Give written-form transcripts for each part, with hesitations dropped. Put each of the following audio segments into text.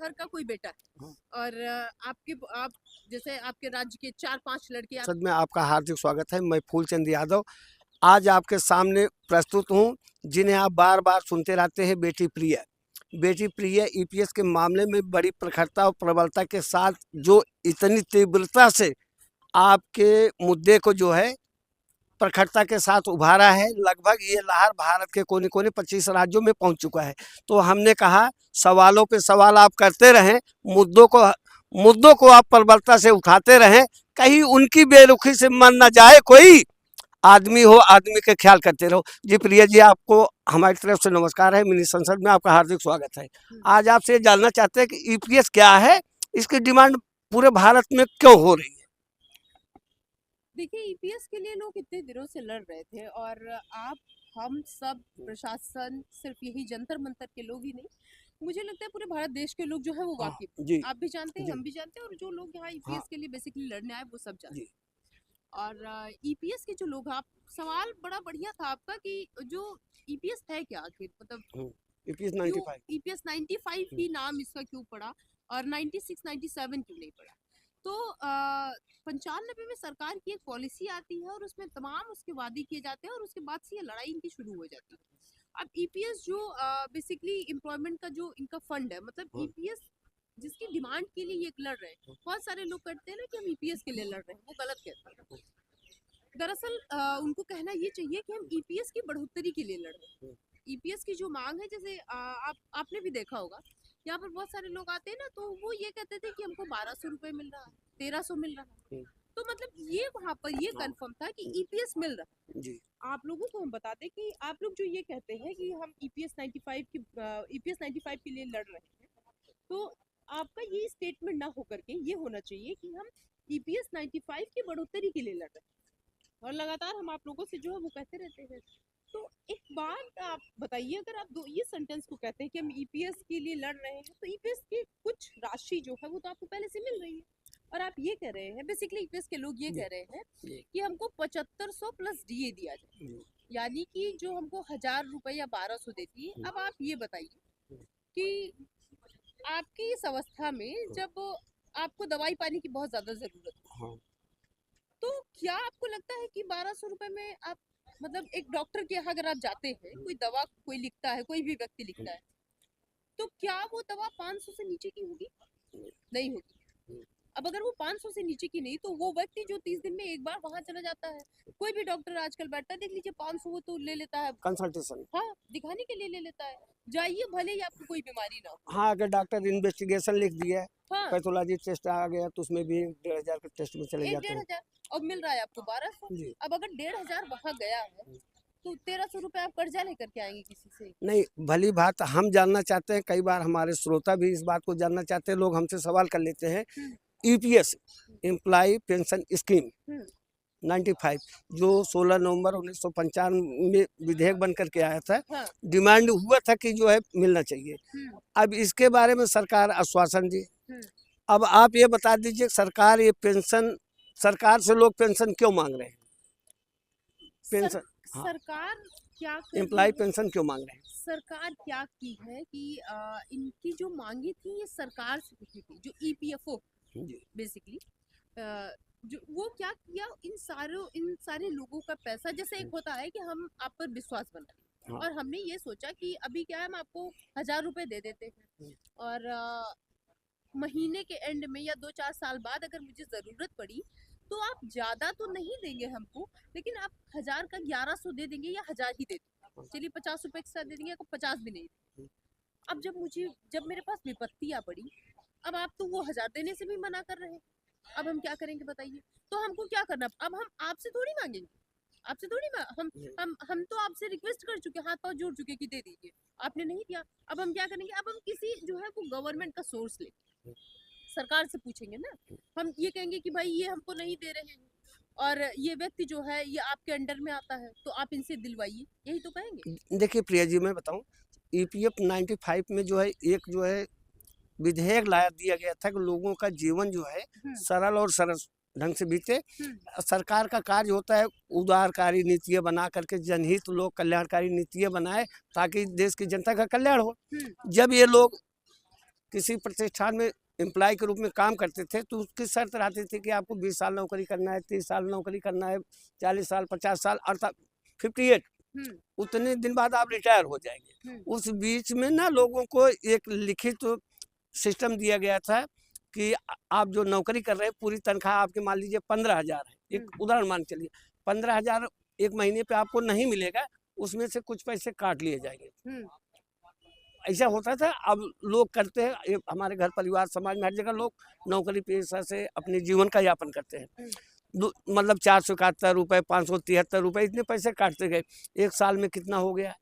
घर का कोई बेटा है और आप जैसे आपके राज्य के 4-5 लड़के सद में आपका हार्दिक स्वागत है। मैं फूलचंद यादव आज आपके सामने प्रस्तुत हूं, जिन्हें आप बार बार सुनते रहते हैं, बेटी प्रिय। बेटी प्रिय ईपीएस के मामले में बड़ी प्रखरता और प्रबलता के साथ जो इतनी तीव्रता से आपके मुद्दे को जो है प्रखरता के साथ उभारा है, लगभग ये लहर भारत के कोने कोने 25 राज्यों में पहुंच चुका है। तो हमने कहा सवालों पे सवाल आप करते रहें, मुद्दों को आप प्रबलता से उठाते रहें, कहीं उनकी बेरुखी से मन न जाए। कोई आदमी हो, आदमी के ख्याल करते रहो। जी प्रिया जी, आपको हमारी तरफ से नमस्कार है। मिनी संसद में आपका हार्दिक स्वागत है। आज आपसे ये जानना चाहते हैं कि ईपीएस क्या है, इसकी डिमांड पूरे भारत में क्यों हो रही है। देखिए, ईपीएस के लिए लोग इतने दिनों से लड़ रहे थे और हम सब प्रशासन, सिर्फ यही जंतर मंतर के लोग ही नहीं, मुझे लगता है पूरे भारत देश के लोग जो है वो वाकिफ हैं। आप भी जानते हैं, हम भी जानते हैं, और जो लोग यहाँ ईपीएस के लिए बेसिकली लड़ने आए वो सब जानते हैं। और ईपीएस के जो लोग, आप सवाल बड़ा बढ़िया था आपका कि जो ईपीएस है क्या आखिर, मतलब ईपीएस 95 ही नाम इसका क्यों पड़ा और 96 97 क्यों नहीं पड़ा। तो 95 में सरकार की एक पॉलिसी आती है और उसमें तमाम उसके वादे किए जाते हैं और उसके बाद से ये लड़ाई इनकी शुरू हो जाती है। अब ईपीएस जो बेसिकली एम्प्लॉयमेंट का जो इनका फंड है, मतलब ईपीएस जिसकी डिमांड के लिए ये लड़ रहे हैं, बहुत सारे लोग करते हैं ना कि हम ईपीएस के लिए लड़ रहे हैं, वो गलत कहते हैं। दरअसल उनको कहना ये चाहिए कि हम ईपीएस की बढ़ोतरी के लिए लड़ रहे हैं। ईपीएस की जो मांग है, जैसे आपने भी देखा होगा, यहाँ पर बहुत सारे लोग आते हैं ना, तो वो ये कहते थे कि हमको 1200 रुपए मिल रहा है, 1300 मिल रहा है। तो मतलब ये वहाँ पर ये कंफर्म था कि ईपीएस मिल रहा है जी। आप लोगों को हम बताते कि आप लोग जो ये कहते हैं कि हम ईपीएस 95 के लिए लड़ रहे हैं, तो आपका ये स्टेटमेंट ना होकर के ये होना चाहिए कि हम ईपीएस 95 की बढ़ोतरी के लिए लड़ रहे हैं। और लगातार हम आप लोगों से जो है वो कहते रहते हैं। तो एक बात आप बताइए, अगर आप ये सेंटेंस को कहते हैं कि हम ईपीएस के लिए लड़ रहे हैं, तो ईपीएस की कुछ राशि जो है वो तो आपको पहले से मिल रही है, और आप ये कह रहे हैं, बेसिकली ईपीएस के लोग ये कह रहे हैं कि हमको 7500 प्लस डीए दिया जाए, यानी कि जो हमको 1000 रुपए या 1200 देती है। अब आप ये बताइए कि आपकी इस अवस्था में जब आपको दवाई पानी की बहुत ज्यादा जरूरत है, तो क्या आपको लगता है कि 1200 रुपए में आप, मतलब एक डॉक्टर के यहाँ अगर आप जाते हैं, कोई दवा कोई लिखता है, कोई भी व्यक्ति लिखता है, तो क्या वो दवा 500 से नीचे की होगी? नहीं होगी। अब अगर वो 500 से नीचे की नहीं, तो वो व्यक्ति जो 30 दिन में एक बार वहां चला जाता है, कोई भी डॉक्टर आजकल बैठता है, देख लीजिए 500 वो तो ले लेता है कंसल्टेशन, हाँ, दिखाने के लिए ले लेता है। जाइए, भले ही आपको कोई बीमारी ना हो। हाँ, अगर डॉक्टर इन्वेस्टिगेशन लिख दिया है, हाँ, पैथोलॉजी टेस्ट आ गया, तो उसमें भी 1500 के टेस्ट में चले जाते हैं। 1500 अब मिल रहा है आपको 1200। अब अगर 1500 वहां गया है, तो 1300 रुपए आप कर्जा लेकर के आएंगे किसी से? नहीं, भली बात हम जानना चाहते हैं, कई बार हमारे श्रोता भी इस बात को जानना चाहते हैं, लोग हमसे सवाल कर लेते हैं। ईपीएस एम्प्लॉय पेंशन स्कीम 95 जो 16 नवंबर 1995 में विधेयक बन करके आया था, हाँ, डिमांड हुआ था कि जो है मिलना चाहिए। अब इसके बारे में सरकार आश्वासन दी। अब आप ये बता दीजिए, सरकार ये पेंशन, सरकार से लोग पेंशन क्यों मांग रहे हैं? पेंशन सरकार क्या एम्प्लॉय पेंशन क्यों मांग रहे हैं? सरकार क्या की है कि इनकी जो मांगी थी ये सरकार से पूछी थी, जो ईपीएफओ बेसिकली, जो वो क्या किया, इन सारे लोगों का पैसा, जैसे एक होता है कि हम आप पर विश्वास बना, हाँ, और हमने ये सोचा कि अभी क्या है, हम आपको 1000 रुपए दे देते हैं, और महीने के एंड में या 2-4 साल बाद अगर मुझे जरूरत पड़ी तो आप ज्यादा तो नहीं देंगे हमको, लेकिन आप 1000 का 1100 दे देंगे या 1000 ही दे देंगे, चलिए 50 रुपए एक्स्ट्रा दे देंगे, 50 भी नहीं देंगे। अब जब मेरे पास विपत्तियां पड़ी, अब आप तो वो 1000 देने से भी मना कर रहे हैं, अब हम क्या करेंगे बताइए? तो हमको क्या करना, अब हम आपसे थोड़ी मांगेंगे, आपसे थोड़ी हम तो आपसे रिक्वेस्ट कर चुके, हाथ पांव जोड़ चुके कि दे दीजिए, आपने नहीं दिया। अब हम क्या करेंगे? अब हम किसी जो है वो गवर्नमेंट का सोर्स लेंगे, सरकार से पूछेंगे ना, हम ये कहेंगे कि भाई ये हमको नहीं दे रहे हैं और ये व्यक्ति जो है ये आपके अंडर में आता है, तो आप इनसे दिलवाइए, यही तो कहेंगे। देखिए प्रिया जी, मैं बताऊं, ईपीएफ 95 में जो है एक जो है विधेयक लाया दिया गया था कि लोगों का जीवन जो है सरल और सरल ढंग से बीते। सरकार का कार्य होता है उदारकारी नीतियाँ बना करके जनहित लोक कल्याणकारी नीतियाँ बनाए ताकि देश की जनता का कल्याण हो। जब ये लोग किसी प्रतिष्ठान में एम्प्लॉय के रूप में काम करते थे तो उसकी शर्त रहती थी कि आपको 20 साल नौकरी करना है, 30 साल नौकरी करना है, 40 साल, 50 साल, अर्थात 58, उतने दिन बाद आप रिटायर हो जाएंगे। उस बीच में ना लोगों को एक लिखित सिस्टम दिया गया था कि आप जो नौकरी कर रहे हैं पूरी तनख्वाह आपके मान लीजिए 15,000 है, एक उदाहरण मान चलिए 15,000 एक महीने पे आपको नहीं मिलेगा, उसमें से कुछ पैसे काट लिए जाएंगे। ऐसा होता था। अब लोग करते हैं, हमारे घर परिवार समाज में हर जगह लोग नौकरी पेशा से अपने जीवन का यापन करते हैं। मतलब 471 रुपये, 573 रुपये, इतने पैसे काटते गए। एक साल में कितना हो गया,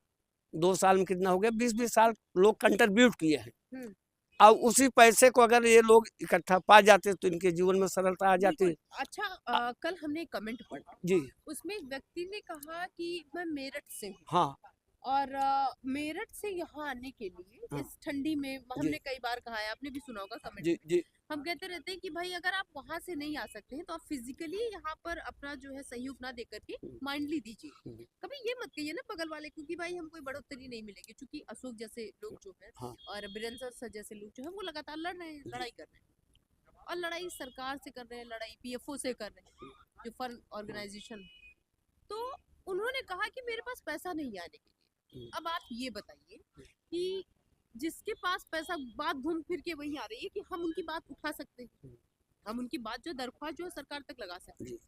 2 साल में कितना हो गया, 20-20 साल लोग कंट्रीब्यूट किए हैं। अब उसी पैसे को अगर ये लोग इकट्ठा पा जाते तो इनके जीवन में सरलता आ जाती है। अच्छा, कल हमने एक कमेंट पढ़ा जी, उसमें एक व्यक्ति ने कहा कि मैं मेरठ से हूँ हाँ और मेरठ से यहाँ आने के लिए हाँ, इस ठंडी में हमने कई बार कहा है, आपने भी सुना होगा कमेंट जी में, जी हम कहते रहते हैं कि भाई अगर आप वहां से नहीं आ सकते हैं तो आप फिजिकली यहाँ पर अपना जो है सहयोग ना देकर के माइंडली दीजिए। कभी ये मत कहिए ना बगल वाले को कि भाई हम कोई बढ़ोतरी नहीं मिलेगी, क्योंकि अशोक जैसे लोग जो है हाँ, और बीरेंद्र सर जैसे लोग जो है वो लगातार लड़ रहे हैं, लड़ाई कर रहे हैं और लड़ाई सरकार से कर रहे हैं, लड़ाई पीएफओ से कर रहे हैं जो फर्म ऑर्गेनाइजेशन। तो उन्होंने कहा कि मेरे पास पैसा नहीं आने के लिए। अब आप ये बताइए कि जिसके पास पैसा, बात घूम फिर के वही आ रही है कि हम उनकी बात उठा सकते हैं, हम उनकी बात जो दरख्वास्त जो है सरकार तक लगा सकते हैं,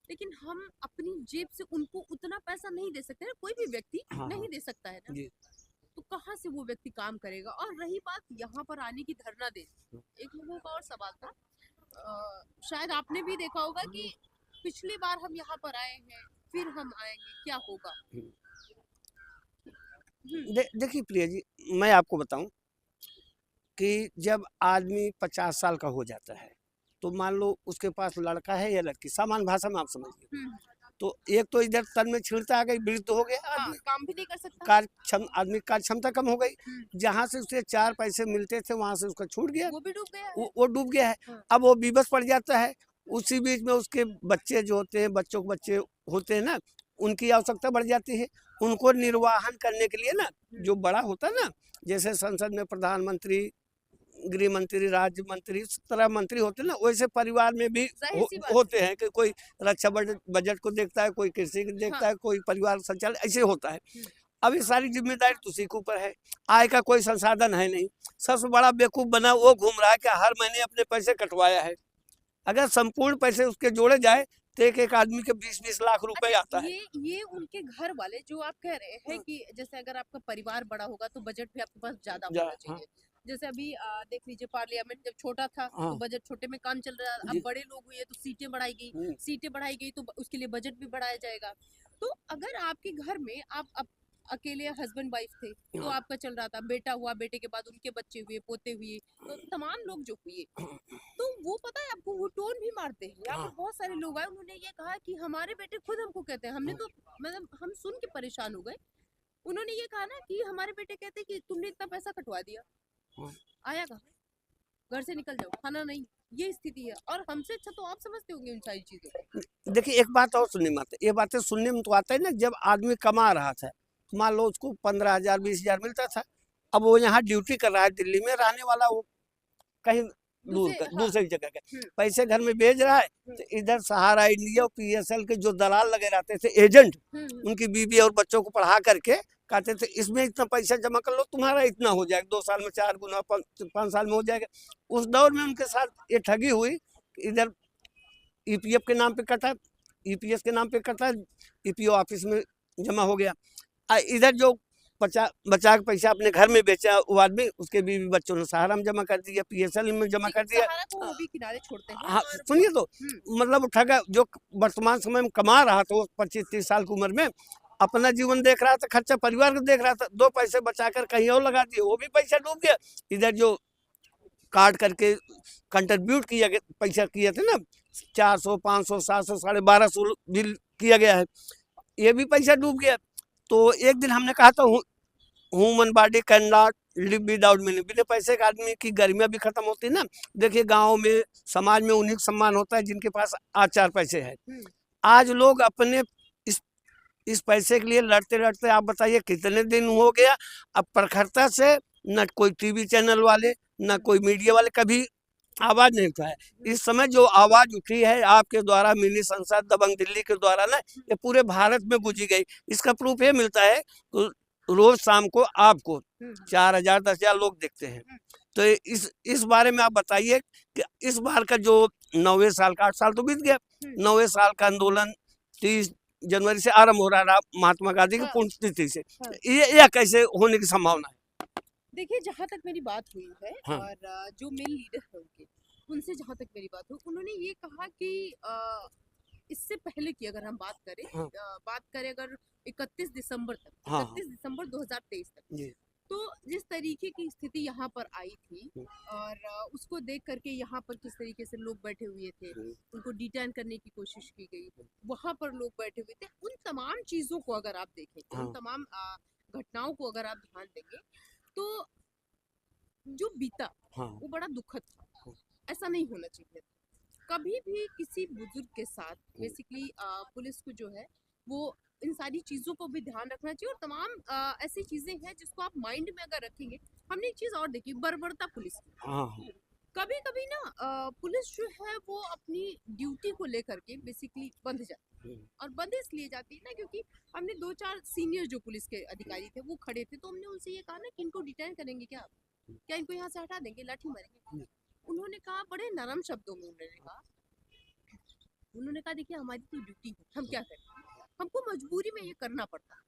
लेकिन हम अपनी जेब से उनको उतना पैसा नहीं दे सकते ना, कोई भी व्यक्ति नहीं दे सकता है ना, तो कहाँ से वो व्यक्ति काम करेगा। और रही बात यहाँ पर आने की, धरना दे, एक लोगों का और सवाल था, शायद आपने भी देखा होगा कि पिछली बार हम यहाँ पर आए हैं फिर हम आएंगे, क्या होगा। देखिए प्रिया जी, मैं आपको बताऊं कि जब आदमी 50 साल का हो जाता है तो मान लो उसके पास लड़का है या लड़की, सामान्य भाषा में आप समझिए, तो एक तो इधर तन में छीड़ता आ गई, वृद्ध हो गया आदमी, काम भी नहीं कर सकता, आदमी कार्य क्षमता कम हो गई, जहाँ से उसे 4 पैसे मिलते थे वहां से उसका छूट गया, वो भी डूब गया है। वो डूब गया है। अब वो विवश पड़ जाता है। उसी बीच में उसके बच्चे जो होते हैं, बच्चों के बच्चे होते हैं ना, उनकी आवश्यकता बढ़ जाती है। उनको निर्वाहन करने के लिए ना जो बड़ा होता है ना, जैसे संसद में प्रधानमंत्री, गृह मंत्री, राज्य मंत्री, इस तरह मंत्री होते हैं ना, वैसे परिवार में भी होते हैं कि कोई रक्षा बजट को देखता है, कोई कृषि को देखता है, कोई परिवार संचालन, ऐसे होता है। अब ये सारी जिम्मेदारी तो उसी के ऊपर है। आय का कोई संसाधन है नहीं, सबसे बड़ा बेवकूफ बना वो घूम रहा है कि हर महीने अपने पैसे कटवाया है। अगर संपूर्ण पैसे उसके जोड़े जाए तो एक आदमी के 20-20 लाख रुपए आता है। ये उनके घर वाले जो आप कह रहे हैं कि जैसे अगर आपका परिवार बड़ा होगा तो बजट भी आपके पास ज्यादा होना चाहिए। जैसे अभी देख लीजिए, पार्लियामेंट जब छोटा था तो बजट छोटे में काम चल रहा है, अब बड़े लोग हुए तो सीटें बढ़ाई गई तो उसके लिए बजट भी बढ़ाया जाएगा। तो अगर आपके घर में आप अकेले हस्बैंड वाइफ थे तो आपका चल रहा था, बेटा हुआ, बेटे के बाद उनके बच्चे हुए, पोते हुए, तो तमाम लोग जो हुए, तो वो पता है आपको, वो टोन भी मारते हैं। यहाँ पर बहुत सारे लोग आए, उन्होंने ये कहा कि हमारे बेटे खुद हमको कहते हैं, हमने तो मतलब हम सुन के परेशान हो गए। उन्होंने ये कहा ना कि हमारे बेटे कहते कि तुमने इतना पैसा कटवा दिया, आया कहाँ, घर से निकल जाओ, खाना नहीं, ये स्थिति है। और हमसे अच्छा तो आप समझते होंगे उन सारी चीजों। देखिए एक बात और सुनने में आता है, ये बातें सुनने में तो आता है ना, जब आदमी कमा रहा था, मान लो उसको 15,000 20,000 मिलता था, अब वो यहाँ ड्यूटी कर रहा है दिल्ली में, रहने वाला वो कहीं दूसरी जगह के पैसे घर में भेज रहा है, तो इधर सहारा इंडिया और PSL के जो दलाल लगे रहते थे, एजेंट, उनकी बीवी और बच्चों को पढ़ा करके कहते थे इसमें इतना पैसा जमा कर लो, तुम्हारा इतना हो जाएगा, 2 साल में 4 गुना, 5 साल में हो जाएगा। उस दौर में उनके साथ ये ठगी हुई, इधर EPF के नाम पे कटा, EPS के नाम पे कटा, EPO ऑफिस में जमा हो गया, इधर जो बचा के पैसा अपने घर में बेचा वो आदमी, उसके बीवी बच्चों ने सहारा में जमा कर दिया, PSL में जमा कर दिया। सहारा को वो भी किनारे छोड़ते हैं। हाँ सुनिए, तो मतलब ठगा जो वर्तमान समय में कमा रहा था, 25-30 साल की उम्र में अपना जीवन देख रहा था, खर्चा परिवार को देख रहा था, 2 पैसे बचाकर कहीं और लगा दिए, वो भी पैसा डूब गया। इधर जो काट करके कंट्रीब्यूट किया पैसा किए थे ना, 400, 500, 700, 1250 बिल किया गया है, ये भी पैसा डूब गया। तो एक दिन हमने कहा था human body can not live without money, बिना पैसे के आदमी की गर्मियाँ भी खत्म होती है ना। देखिए गांव में, समाज में उन्हीं का सम्मान होता है जिनके पास आज 4 पैसे हैं। आज लोग अपने इस पैसे के लिए लड़ते लड़ते, आप बताइए कितने दिन हो गया। अब प्रखरता से न कोई TV चैनल वाले, ना कोई मीडिया वाले कभी आवाज नहीं उठाया। इस समय जो आवाज उठी है आपके द्वारा, मिनी संसद दबंग दिल्ली के द्वारा ना, ये पूरे भारत में गूंजी गई। इसका प्रूफ ये मिलता है तो रोज शाम को आपको 4,000 10,000 लोग देखते हैं। तो इस बारे में आप बताइए कि इस बार का जो 9वें साल का, 8 साल तो बीत गया, 9वें साल का आंदोलन 30 जनवरी से आरंभ हो रहा है महात्मा गांधी की पुण्यतिथि से, ये कैसे होने की संभावना है? देखिए, जहाँ तक मेरी बात हुई है हाँ। और जो मेन लीडर है उनसे जहाँ तक मेरी बात हुई, उन्होंने ये कहा कि इससे पहले की अगर हम बात करें अगर 31 दिसंबर तक, 31 दिसंबर 2023 तक, तो जिस तरीके की स्थिति यहाँ पर आई थी और उसको देख करके यहाँ पर किस तरीके से लोग बैठे हुए थे, उनको डिटेन करने की कोशिश की गई, वहाँ पर लोग बैठे हुए थे, उन तमाम चीजों को अगर आप देखें, उन तमाम घटनाओं को अगर आप ध्यान देंगे, तो जो बीता वो बड़ा दुखद था। ऐसा नहीं होना चाहिए। कभी भी किसी बुजुर्ग के साथ बेसिकली पुलिस को जो है वो इन सारी चीजों को भी ध्यान रखना चाहिए, और तमाम ऐसी चीजें हैं जिसको आप माइंड में अगर रखेंगे। हमने एक चीज और देखी, बर्बरता पुलिस की। कभी कभी ना पुलिस जो है वो अपनी ड्यूटी को लेकर के बेसिकली बंध जाती है, और बंद इसलिए जाती है ना क्योंकि हमने 2-4 सीनियर जो पुलिस के अधिकारी थे वो खड़े थे, तो हमने उनसे ये कहा ना कि इनको डिटेन करेंगे क्या, क्या इनको यहाँ से हटा देंगे, लाठी मारेंगे? उन्होंने कहा, बड़े नरम शब्दों में उन्होंने कहा देखिए हमारी तो ड्यूटी है, हम क्या करें, हमको मजबूरी में ये करना पड़ता।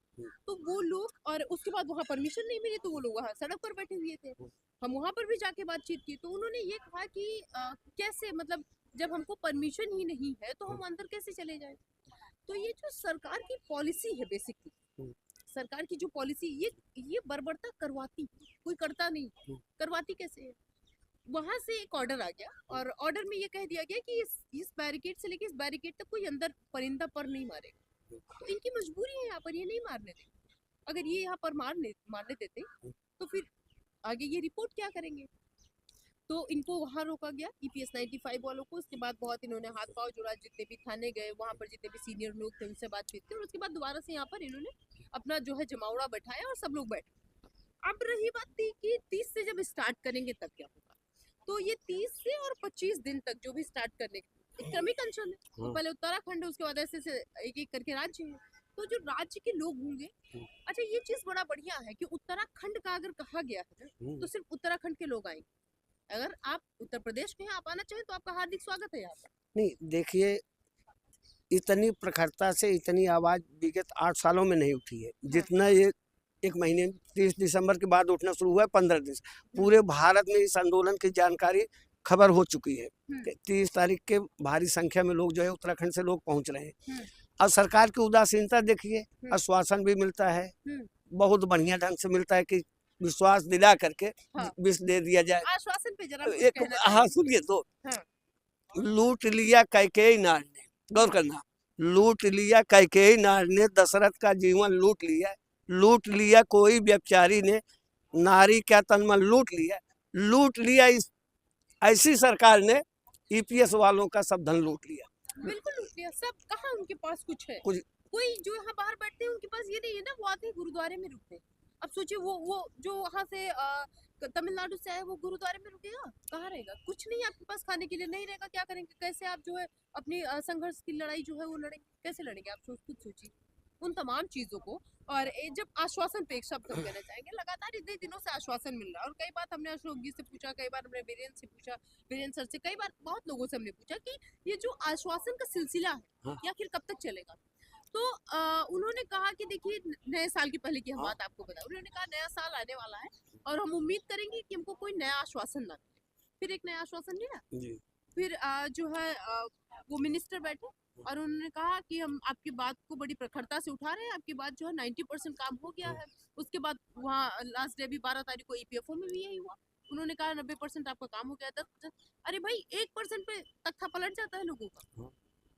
तो वो लोग, और उसके बाद वहाँ परमिशन नहीं मिली तो वो लोग वहाँ सड़क पर बैठे हुए थे, हम वहाँ पर भी जाके बातचीत की, तो उन्होंने ये कहा कि कैसे, मतलब जब हमको परमिशन ही नहीं है तो हम अंदर कैसे चले जाएं? तो ये जो सरकार की पॉलिसी है, बेसिकली सरकार की जो पॉलिसी, ये बर्बरता करवाती, कोई करता नहीं, करवाती कैसे है? वहां से एक ऑर्डर आ गया, और ऑर्डर में ये कह दिया गया कि इस बैरिकेड से लेके इस बैरिकेड तक कोई अंदर परिंदा पर नहीं मारेगा। तो इनकी मजबूरी है यहाँ पर, ये नहीं मारने देते। अगर ये यहाँ पर मारने देते तो फिर आगे ये रिपोर्ट क्या करेंगे? तो इनको वहाँ रोका गया, EPS 95 वालों को। उसके बाद बहुत इन्होंने हाथ पांव जोड़ा, जितने भी थाने गए वहाँ पर जितने भी सीनियर लोग थे उनसे बातचीत की, और उसके बाद दोबारा से यहाँ पर इन्होंने अपना जो है जमावड़ा बैठाया और सब लोग बैठे। अब रही बात थी कि 30 से जब स्टार्ट करेंगे तब क्या होगा, तो ये 30 से और 25 दिन तक जो भी स्टार्ट करने एक क्रमिक अनशन है, तो पहले उत्तराखंड है, उसके बाद ऐसे एक एक करके राज्य है। तो जो राज्य के लोग होंगे, अच्छा ये चीज बड़ा बढ़िया है कि उत्तराखंड का अगर कहा गया है तो सिर्फ उत्तराखंड के लोग आएंगे। अगर आप उत्तर प्रदेश के हैं, आप आना चाहें तो आपका हार्दिक स्वागत है यहाँ पर। नहीं देखिए, इतनी प्रखरता से इतनी आवाज विगत 8 सालों में नहीं उठी है जितना ये एक महीने 30 दिसंबर के बाद उठना शुरू हुआ है। 15 दिन पूरे भारत में इस आंदोलन की जानकारी खबर हो चुकी है कि 30 तारीख के भारी संख्या में लोग जो है उत्तराखंड से लोग पहुंच रहे हैं। और सरकार की उदासीनता देखिए, आश्वासन भी मिलता है, बहुत बढ़िया ढंग से मिलता है कि विश्वास दिला करके विष दे दिया जाए। आश्वासन पे जरा हाँ सुनिए तो, लूट लिया कैकेयी नार ने, गौर करना, लूट लिया कैकेयी नार ने दशरथ का जीवन लूट लिया, लूट लिया कोई व्यभिचारी ने नारी क्या तन मन लूट लिया इस ऐसी सरकार ने EPS वालों का सब धन लूट लिया। बिल्कुल लूट लिया सब। कहाँ उनके पास कुछ है? कोई जो यहाँ बाहर बैठते हैं उनके पास ये नहीं है ना, वो आते हैं गुरुद्वारे में रुकते हैं। अब सोचिए वो जो वहाँ से तमिलनाडु से आए, वो गुरुद्वारे में रुकेगा, कहाँ रहेगा? कुछ नहीं आपके पास खाने के लिए नहीं रहेगा, क्या करेंगे? कैसे आप जो है अपनी संघर्ष की लड़ाई जो है वो लड़ेंगे, कैसे लड़ेंगे? आप खुद सोचिए उन तमाम चीजों को। और जब आश्वासन पे एक शब्द हम कहना चाहेंगे, लगातार इतने दिनों से आश्वासन मिल रहा है, और कई बार हमने अशोक जी से पूछा, कई बार हमने वीरेंद्र से पूछा, वीरेंद्र सर से, कई बार बहुत लोगों से हमने पूछा कि ये जो आश्वासन का सिलसिला है या फिर कब तक चलेगा। तो उन्होंने कहा कि देखिए, नए साल की पहले की हम बात आपको बताऊं, उन्होंने कहा नया साल आने वाला है और हम उम्मीद करेंगे कि हमको कोई नया आश्वासन ना मिले। फिर एक नया आश्वासन मिला, फिर जो है वो मिनिस्टर बैठे और उन्होंने कहा कि हम आपकी बात को बड़ी प्रखरता से उठा रहे हैं, आपकी बात जो है 90% काम हो गया है। उसके बाद वहाँ लास्ट डे भी 12 तारीख को EPFO में भी यही हुआ, उन्होंने कहा 90% आपका काम हो गया, 10%। अरे भाई 1% पे तख्ता पलट जाता है लोगों का,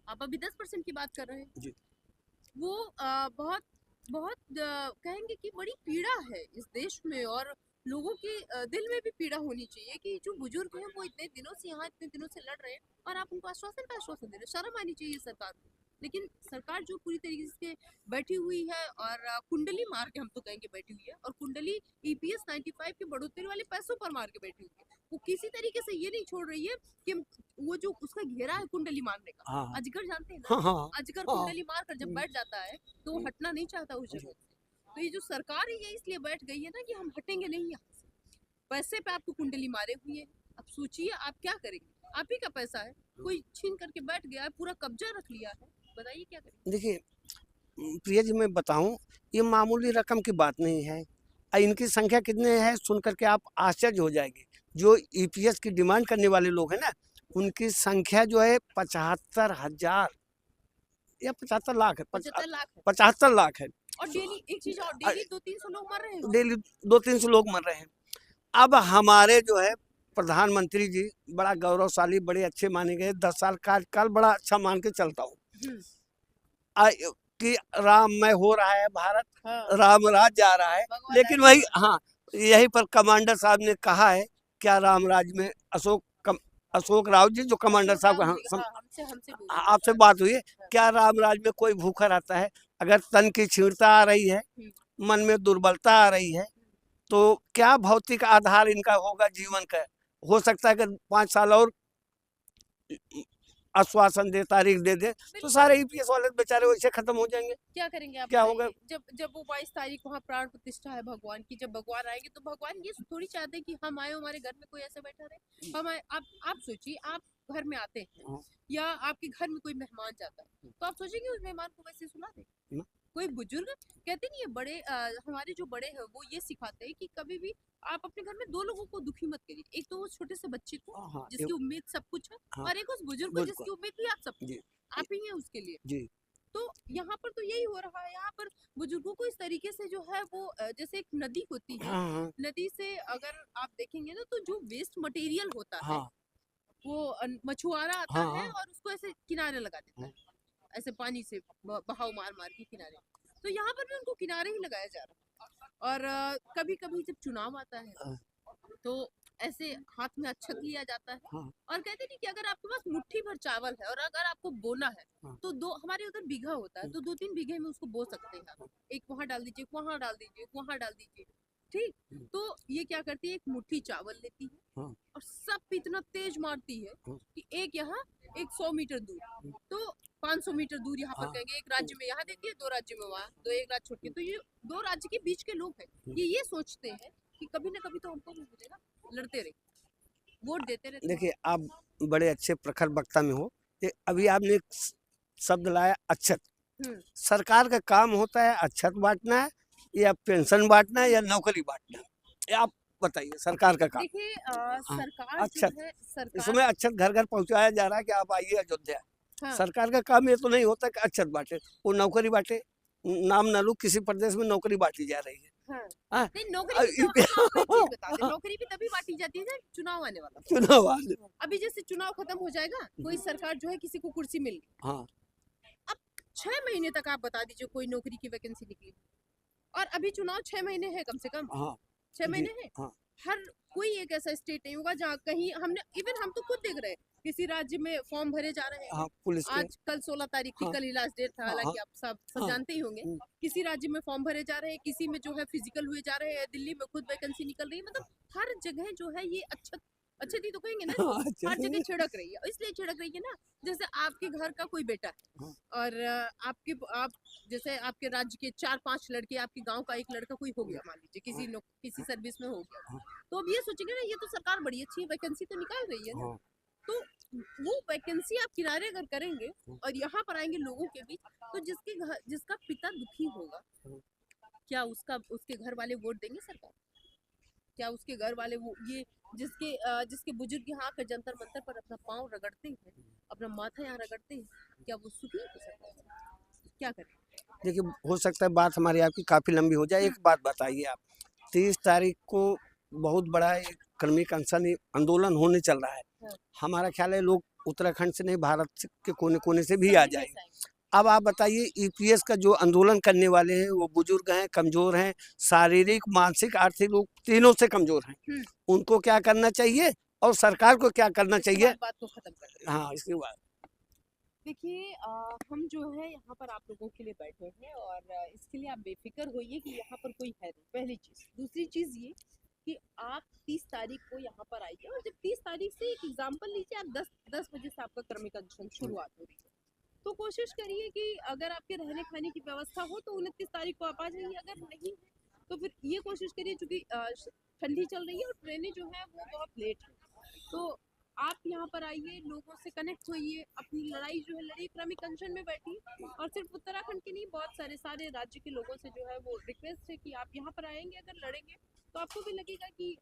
आप अभी 10% की बात कर रहे हैं। वो बहुत बहुत कहेंगे कि बड़ी पीड़ा है इस देश में, और लोगों के दिल में भी पीड़ा होनी चाहिए कि जो बुजुर्ग हैं वो इतने दिनों से यहाँ इतने दिनों से लड़ रहे हैं और आप उनको आश्वासन पे आश्वासन दे रहे हैं। शर्म आनी चाहिए सरकार को। लेकिन सरकार जो पूरी तरीके से बैठी हुई है और कुंडली मार के हम तो कहेंगे बैठी हुई है, और कुंडली ईपीएस 95 की बढ़ोतरी वाले पैसों पर मार के बैठी हुई है। वो किसी तरीके से ये नहीं छोड़ रही है कि वो जो उसका घेरा है कुंडली मारने का, हाँ अजगर जानते हैं ना, हाँ हाँ अजगर हाँ कुंडली मार कर जब बैठ जाता है तो वो हटना नहीं चाहता उस जगह से। तो ये जो सरकार है ये इसलिए बैठ गई है ना कि हम हटेंगे नहीं यहाँ से। पैसे पे आपको कुंडली मारे हुए हैं, अब सोचिए आप क्या करेंगे, आप ही का पैसा है, कोई छीन करके बैठ गया है, पूरा कब्जा रख लिया है, बताइए क्या करेंगे। देखिए प्रिया जी, मैं बताऊं, ये मामूली रकम की बात नहीं है। इनकी संख्या कितने है सुन करके आप आश्चर्य हो जाएंगे। जो ईपीएस की डिमांड करने वाले लोग हैं ना, उनकी संख्या जो है 75,000 या 75 लाख है, 75 लाख है। 75 लाख है। और डेली एक चीज और, डेली 200-300 लोग मर रहे हैं। डेली 200-300 लोग मर रहे हैं। अब हमारे जो है प्रधानमंत्री जी बड़ा गौरवशाली, बड़े अच्छे माने गए, 10 साल कार्यकाल बड़ा अच्छा मान के चलता हूँ कि राममय हो रहा है भारत, हाँ। राम राज जा रहा है। लेकिन वही, हाँ, यही पर कमांडर साहब ने कहा है, क्या राम राज में अशोक राव जी जो कमांडर साहब, आपसे बात हुई है, क्या राम राज में कोई भूखा रहता है? अगर तन की क्षीणता आ रही है, मन में दुर्बलता आ रही है, तो क्या भौतिक आधार इनका होगा जीवन का? हो सकता है कि 5 साल और आश्वासन दे, तारीख दे दे, तो सारे ईपीएस वाले बेचारे वैसे खत्म हो जाएंगे। क्या करेंगे आप, क्या होगा? जब जब वो 22 तारीख वहाँ प्राण प्रतिष्ठा है भगवान की, जब भगवान आएंगे तो भगवान ये थोड़ी चाहते हैं कि हम आए हमारे घर में कोई ऐसा बैठा रहे। हम आए, आप सोचिए, आप घर में आते हैं या आपके घर में कोई मेहमान जाता है, तो आप सोचेंगे उस मेहमान को वैसे सुला दे? कोई बुजुर्ग कहते नहीं है, बड़े हमारे जो बड़े हैं वो ये सिखाते हैं कि कभी भी आप अपने घर में 2 लोगों को दुखी मत करिए। एक तो वो छोटे से बच्चे को जिसकी उम्मीद सब कुछ है, और एक उस बुजुर्ग को जिसकी उम्मीद भी आप ही हैं उसके लिए जी। तो यहाँ पर तो यही हो रहा है। यहाँ पर बुजुर्गों को इस तरीके से जो है वो जैसे एक नदी होती है, नदी से अगर आप देखेंगे ना तो जो वेस्ट मटेरियल होता है वो मछुआरा आता है और उसको ऐसे किनारे लगा देता है, ऐसे पानी से बहाव मार मार के किनारे। तो यहाँ पर भी उनको किनारे ही लगाया जा रहा है। और कभी कभी जब चुनाव आता है तो ऐसे हाथ में अक्षत लिया जाता है और कहते नहीं कि अगर आपके पास मुट्ठी भर चावल है और अगर आपको बोना है तो हमारे उधर बीघा होता है, तो 2-3 बीघे में उसको बो सकते हैं आप। एक वहाँ डाल दीजिए, वहाँ डाल दीजिए, वहाँ डाल दीजिए, ठीक। तो ये क्या करती है, एक मुट्ठी चावल लेती है और सब पे इतना तेज मारती है कि एक यहाँ, एक 100 मीटर दूर, तो 500 मीटर दूर यहाँ पर कहेंगे एक राज्य में यहाँ देती है, 2 राज्य में वहाँ, तो एक राज्य छोड़ के। तो ये 2 राज्य के बीच के लोग हैं, ये सोचते हैं कि कभी ना कभी तो हमको भी मिलेगा, लड़ते रहे, वोट देते रहे। देखिए, आप बड़े अच्छे प्रखर वक्ता में हो। अभी आपने एक शब्द लाया, अक्षत। सरकार का काम होता है अक्षत बांटना है या पेंशन बांटना है या नौकरी बांटना है? आप बताइए, सरकार का काम। देखिए सरकार अक्षत, जो है, सरकार इसमें अक्षत घर घर पहुंचाया जा रहा है कि आप आइए अयोध्या। सरकार का काम ये तो नहीं होता कि अक्षत बांटे, वो नौकरी बांटे। नाम न लूं, किसी प्रदेश में नौकरी बांटी जा रही है। नहीं, नौकरी भी तभी बांटी जाती है जब चुनाव आने वाला। चुनाव आने, अभी जैसे चुनाव खत्म हो जाएगा, कोई सरकार जो है किसी को कुर्सी मिल गई, अब 6 महीने तक आप बता दीजिए कोई नौकरी की वैकेंसी निकली, और अभी चुनाव 6 महीने है कम से कम, 6 महीने है। हर कोई एक ऐसा स्टेट नहीं होगा जहाँ कहीं हमने, इवन हम तो खुद देख रहे हैं किसी राज्य में फॉर्म भरे जा रहे हैं। पुलिस आज कल 16 तारीख थी, कल ही लास्ट डेट था, हालांकि आप सब जानते ही होंगे। किसी राज्य में फॉर्म भरे जा रहे हैं, किसी में जो है फिजिकल हुए जा रहे हैं, दिल्ली में खुद वैकेंसी निकल रही है। मतलब हर जगह जो है ये अच्छी तो कहेंगे ना, हर जगह छिड़क रही है। इसलिए छिड़क रही है ना, जैसे आपके घर का कोई बेटा है और आप जैसे आपके राज्य के 4-5 लड़के, आपके गांव का एक लड़का कोई हो गया, मान लीजिए किसी सर्विस में हो गया, तो अब ये सोचेंगे ना, ये तो सरकार बड़ी अच्छी वैकेंसी तो निकाल रही है ना। तो वो वैकेंसी आप किनारे अगर करेंगे और यहाँ पर आएंगे लोगों के बीच, तो जिसका पिता दुखी होगा, क्या उसके घर वाले वोट देंगे सरकार? क्या उसके घर वाले वो ये जिसके बुजुर्ग यहाँ आकर जंतर मंतर पर अपना पाँव रगड़ते हैं, अपना माथा यहाँ रगड़ते हैं, क्या वो सुखी हो सकता है? क्या करें? देखिए, हो सकता है बात हमारी आपकी काफी लंबी हो जाए। एक बात बताइए आप, 30 तारीख को बहुत बड़ा एक क्रमिक अनशन आंदोलन होने चल रहा है। हमारा ख्याल है लोग उत्तराखंड से नहीं, भारत के कोने कोने से भी आ जाएंगे। अब आप बताइए, ईपीएस का जो आंदोलन करने वाले हैं वो बुजुर्ग हैं, कमजोर हैं, शारीरिक, मानसिक, आर्थिक रूप तीनों से कमजोर हैं। उनको क्या करना चाहिए और सरकार को क्या करना चाहिए? बात को खत्म कर, हाँ, इसके बाद देखिए हम जो है यहाँ पर आप लोगों के लिए बैठे हैं और इसके लिए आप बेफिक्र होइए कि यहाँ पर कोई है नहीं, पहली चीज़। दूसरी चीज़ ये कि आप 30 तारीख को यहाँ पर आइए और जब 30 तारीख से एक एग्जाम्पल लीजिए, आप 10 बजे से आपका क्रमिक अनशन शुरुआत हो रही है। तो कोशिश करिए कि अगर आपके रहने खाने की व्यवस्था हो तो 29 तारीख को आप आ जाइए, अगर नहीं है तो फिर ये कोशिश करिए, चूंकि ठंडी चल रही है और ट्रेनें जो है वो बहुत लेट है, तो आप यहाँ पर आइए, लोगों से कनेक्ट होइए, अपनी लड़ाई जो है लड़िए, क्रमिक अनशन में बैठिए। और सिर्फ उत्तराखंड के नहीं, बहुत सारे राज्य के लोगों से जो है वो रिक्वेस्ट है कि आप यहाँ पर आएंगे, अगर लड़ेंगे तो आपको भी लगेगा कि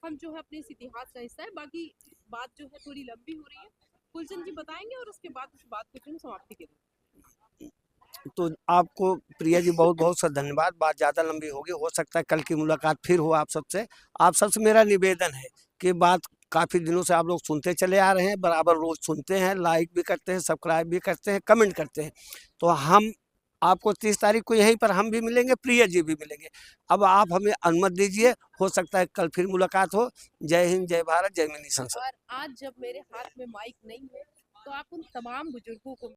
हम जो है अपने इस इतिहास का हिस्सा है। बाकी बात जो है थोड़ी लंबी हो रही है, फुलचंद जी बताएंगे और उसके बाद उस बात को जो हम समाप्ति के देंगे। तो आपको प्रिया जी बहुत बहुत सा धन्यवाद। बात ज़्यादा लंबी होगी, हो सकता है कल की मुलाकात फिर हो आप सबसे। आप सबसे मेरा निवेदन है कि बात काफ़ी दिनों से आप लोग सुनते चले आ रहे हैं, बराबर रोज़ सुनते हैं, लाइक भी करते हैं, सब्सक्राइब भी करते हैं, कमेंट करते हैं। तो हम आपको 30 तारीख को यहीं पर हम भी मिलेंगे, प्रिया जी भी मिलेंगे। अब आप हमें अनुमति दीजिए, हो सकता है कल फिर मुलाकात हो। जय हिंद, जय भारत, जय मिनी संसद। और आज जब मेरे हाथ में माइक नहीं है तो आप उन तमाम बुजुर्गों को